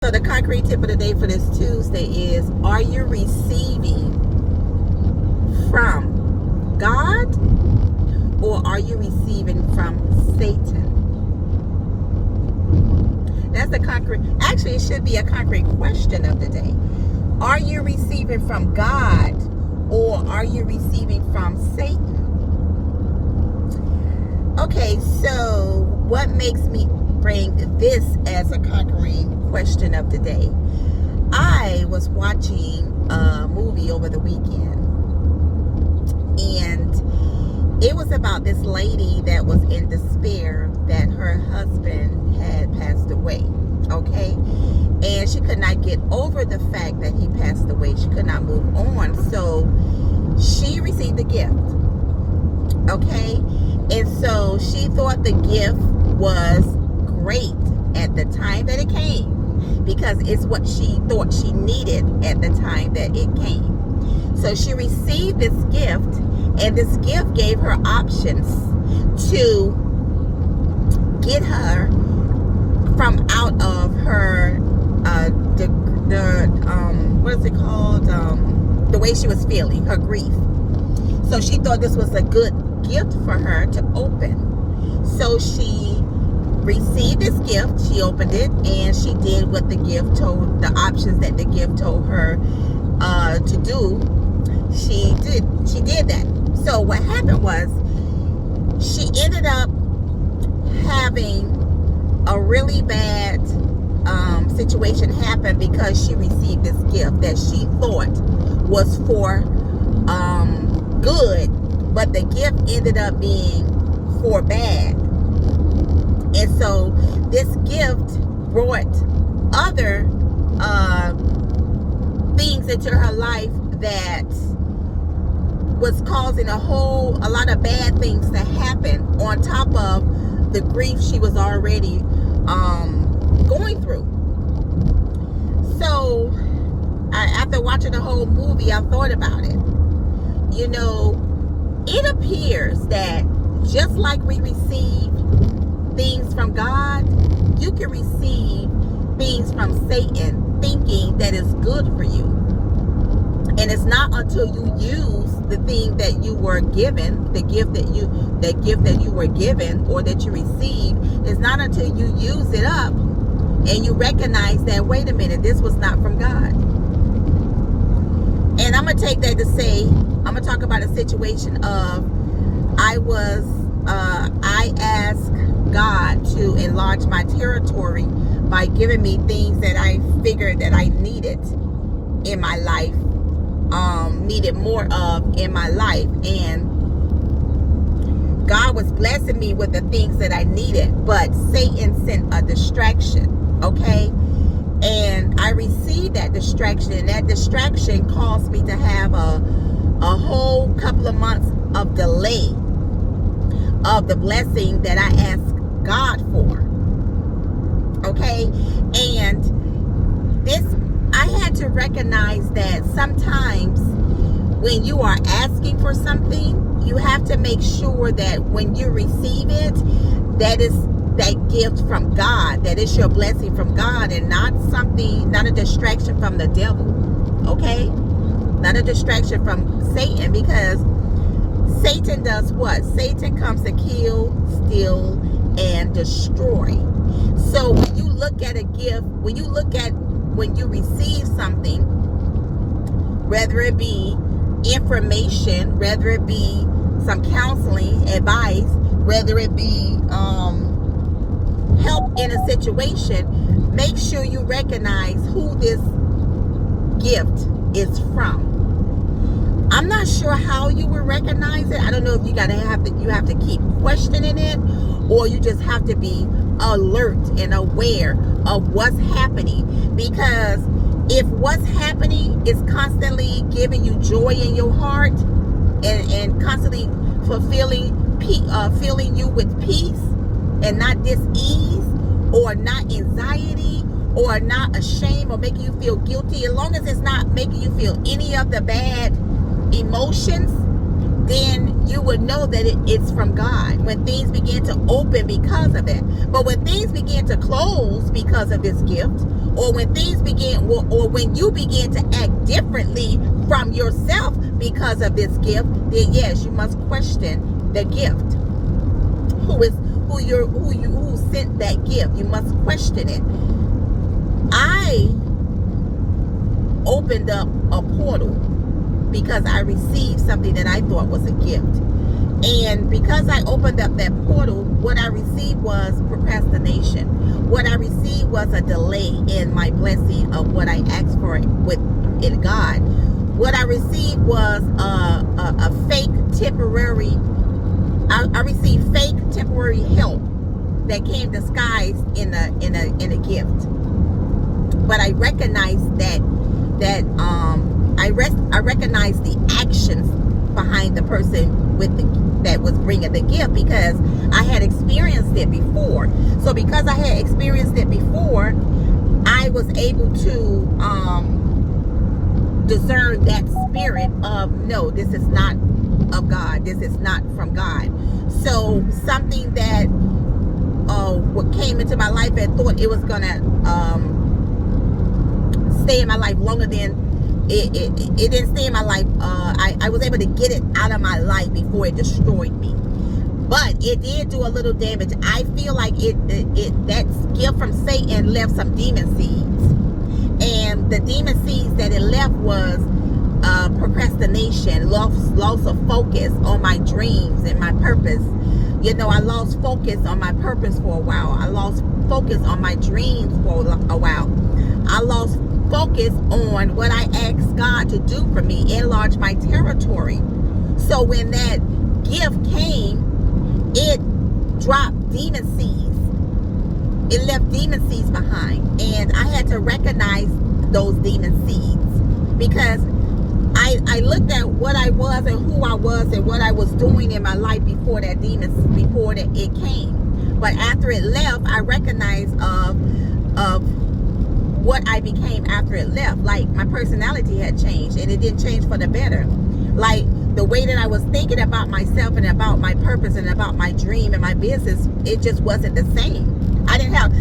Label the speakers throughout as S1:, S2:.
S1: So the concrete tip of the day for this Tuesday is, are you receiving from God or are you receiving from Satan? That's the concrete. Actually, it should be a concrete question of the day. Are you receiving from God or are you receiving from Satan? Okay, so what makes me bring this as a concrete question of the day? I was watching a movie over the weekend, and it was about this lady that was in despair that her husband had passed away. Okay, and she could not get over the fact that he passed away. She could not move on, so she received a gift. Okay, and so she thought the gift was great at the time that it came, because it's what she thought she needed at the time that it came. So she received this gift, and this gift gave her options to get her from out of her what is it called, the way she was feeling, her grief. So she thought this was a good gift for her to open. So she received this gift, she opened it, and she did what the gift told, the options that the gift told her to do. She did that. So what happened was, she ended up having a really bad situation happen because she received this gift that she thought was for good, but the gift ended up being for bad. And so this gift brought other things into her life that was causing a lot of bad things to happen on top of the grief she was already going through. So after watching the whole movie, I thought about it. You know, it appears that just like we receive things from God, you can receive things from Satan thinking that it's good for you. And it's not until you use the thing that you were given, the gift that you were given or that you received, it's not until you use it up and you recognize that, wait a minute, this was not from God. And I'm going to take that to say, I'm going to talk about a situation of, I asked God to enlarge my territory by giving me things that I figured that I needed in my life, needed more of in my life. And God was blessing me with the things that I needed, but Satan sent a distraction. Okay, and I received that distraction, and that distraction caused me to have a whole couple of months of delay of the blessing that I asked God for. Okay, and this, I had to recognize that sometimes when you are asking for something, you have to make sure that when you receive it, that is that gift from God, that is your blessing from God, and not a distraction from the devil. Okay, not a distraction from Satan, because Satan does what? Satan comes to kill, steal, and destroy. So when you look at a gift, when you receive something, whether it be information, whether it be some counseling, advice, whether it be help in a situation, make sure you recognize who this gift is from. I'm not sure how you will recognize it. I don't know if you have to keep questioning it, or you just have to be alert and aware of what's happening. Because if what's happening is constantly giving you joy in your heart and constantly filling you with peace and not dis-ease or not anxiety or not ashamed or making you feel guilty, as long as it's not making you feel any of the bad emotions, then you would know that it's from God. When things begin to open because of it. But when things begin to close because of this gift, or when things begin, or when you begin to act differently from yourself because of this gift, then yes, you must question the gift. Who sent that gift? You must question it. I opened up a portal because I received something that I thought was a gift. And because I opened up that portal, what I received was procrastination. What I received was a delay in my blessing of what I asked for in God. What I received was a fake temporary, I received fake temporary help that came disguised in a gift. But I recognized that I recognized the actions behind the person that was bringing the gift, because I had experienced it before. So because I had experienced it before, I was able to discern that spirit of, no, this is not of God. This is not from God. So something that what came into my life and thought it was gonna stay in my life longer than it didn't stay in my life. I was able to get it out of my life before it destroyed me. But it did do a little damage. I feel like that gift from Satan left some demon seeds. And the demon seeds that it left was procrastination, loss of focus on my dreams and my purpose. You know, I lost focus on my purpose for a while. I lost focus on my dreams for a while. I lost focus on what I asked God to do for me, enlarge my territory. So when that gift came, it dropped demon seeds. It left demon seeds behind. And I had to recognize those demon seeds, because I looked at what I was and who I was and what I was doing in my life before that it came. But after it left, I recognized of what I became after it left. Like, my personality had changed, and it didn't change for the better. Like, the way that I was thinking about myself and about my purpose and about my dream and my business, it just wasn't the same. I didn't have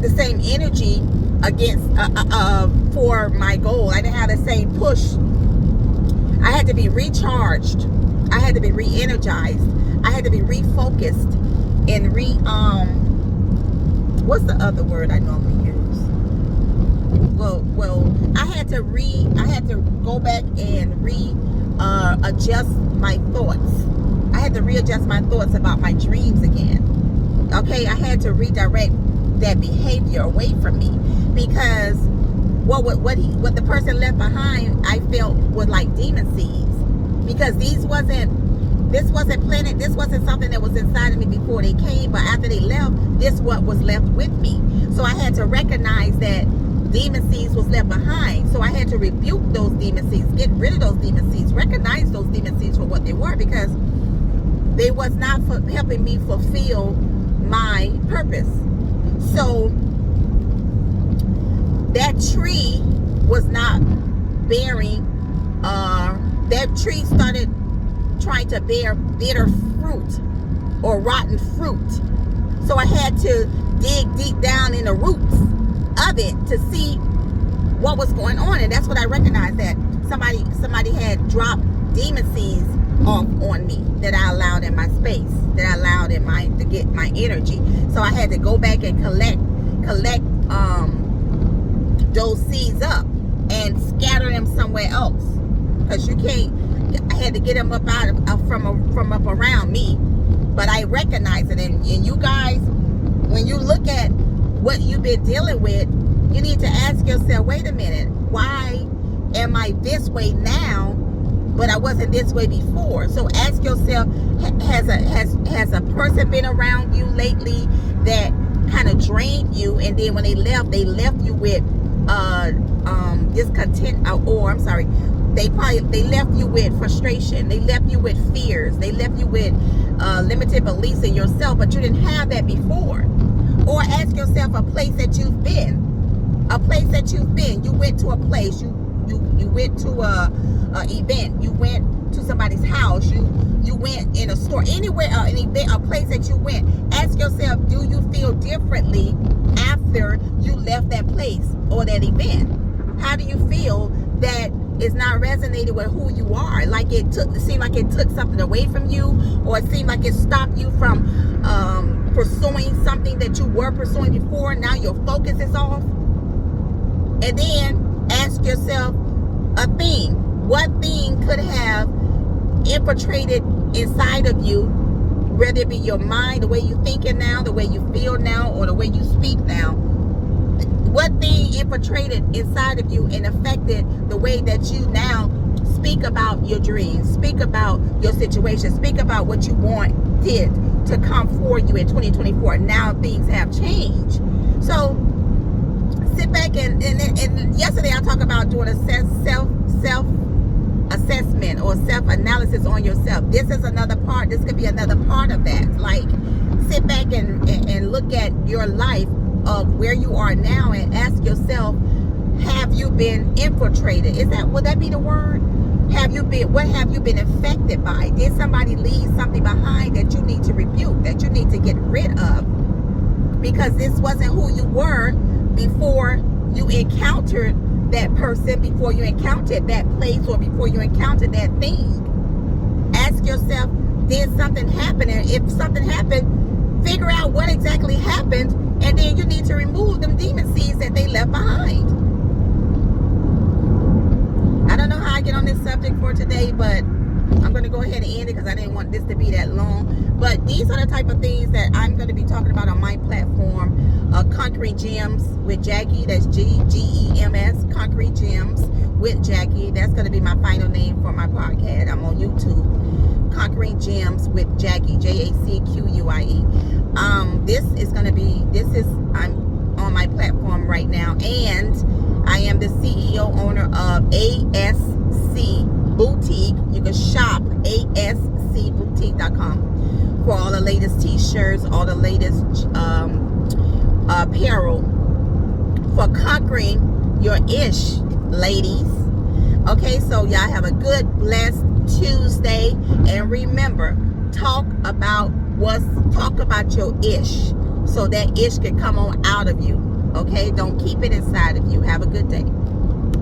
S1: the same energy against for my goal. I didn't have the same push. I had to be recharged. I had to be re-energized. I had to be refocused and what's the other word I normally use? Well, I had to go back and adjust my thoughts. I had to readjust my thoughts about my dreams again. Okay, I had to redirect that behavior away from me, because what the person left behind, I felt was like demon seeds, because this wasn't planted. This wasn't something that was inside of me before they came, but after they left, this what was left with me. So I had to recognize that demon seeds was left behind. So I had to rebuke those demon seeds, get rid of those demon seeds, recognize those demon seeds for what they were, because they was not helping me fulfill my purpose. So that tree was not bearing, that tree started trying to bear bitter fruit or rotten fruit. So I had to dig deep down in the roots of it to see what was going on. And that's what I recognized, that somebody had dropped demon seeds off on me that I allowed in my space, that I allowed to get my energy. So I had to go back and collect those seeds up and scatter them somewhere else, because you can't. I had to get them up from up around me. But I recognize it, and you guys, when you look at what you've been dealing with, you need to ask yourself, wait a minute, why am I this way now, but I wasn't this way before? So ask yourself, has a person been around you lately that kind of drained you, and then when they left you with discontent, or I'm sorry, they left you with frustration, they left you with fears, they left you with limited beliefs in yourself, but you didn't have that before. Or ask yourself a place that you've been. You went to a place, you went to a event, you went to somebody's house, you went in a store, anywhere, an event, a place that you went. Ask yourself, do you feel differently after you left that place or that event? How do you feel that it's not resonating with who you are? Like it seemed like it took something away from you, or it seemed like it stopped you from pursuing something that you were pursuing before. Now your focus is off. And then ask yourself a thing. What thing could have infiltrated inside of you, whether it be your mind, the way you thinking now, the way you feel now, or the way you speak now? What thing infiltrated inside of you and affected the way that you now speak about your dreams, speak about your situation, speak about what you wanted to come for you in 2024? Now things have changed. So sit back and yesterday I talked about doing a self-assessment or self-analysis on yourself. This is another part. This could be another part of that. Like, sit back and look at your life of where you are now and ask yourself, have you been infiltrated? Would that be the word? What have you been affected by? Did somebody leave something behind that you need to rebuke, that you need to get rid of? Because this wasn't who you were before you encountered that person, before you encountered that place, or before you encountered that thing. Ask yourself, did something happen? And if something happened, figure out what exactly happened, and then you need to remove them demon seeds that they left behind. I don't know how I get on this subject for today, but I'm going to go ahead and end it because I didn't want this to be that long. But these are the type of things that I'm going to be talking about on my platform, Conquering Gems with Jackie. That's GEMS, Conquering Gems with Jackie. That's going to be my final name for my podcast. I'm on YouTube, Conquering Gems with Jackie, JACQUIE. I'm on my platform right now, and I am the CEO owner of ASC Boutique. You can shop ASCBoutique.com for all the latest t-shirts, all the latest apparel for conquering your ish, ladies. Okay, so y'all have a good, blessed Tuesday, and remember, talk about your ish, so that ish can come on out of you. Okay, don't keep it inside of you. Have a good day.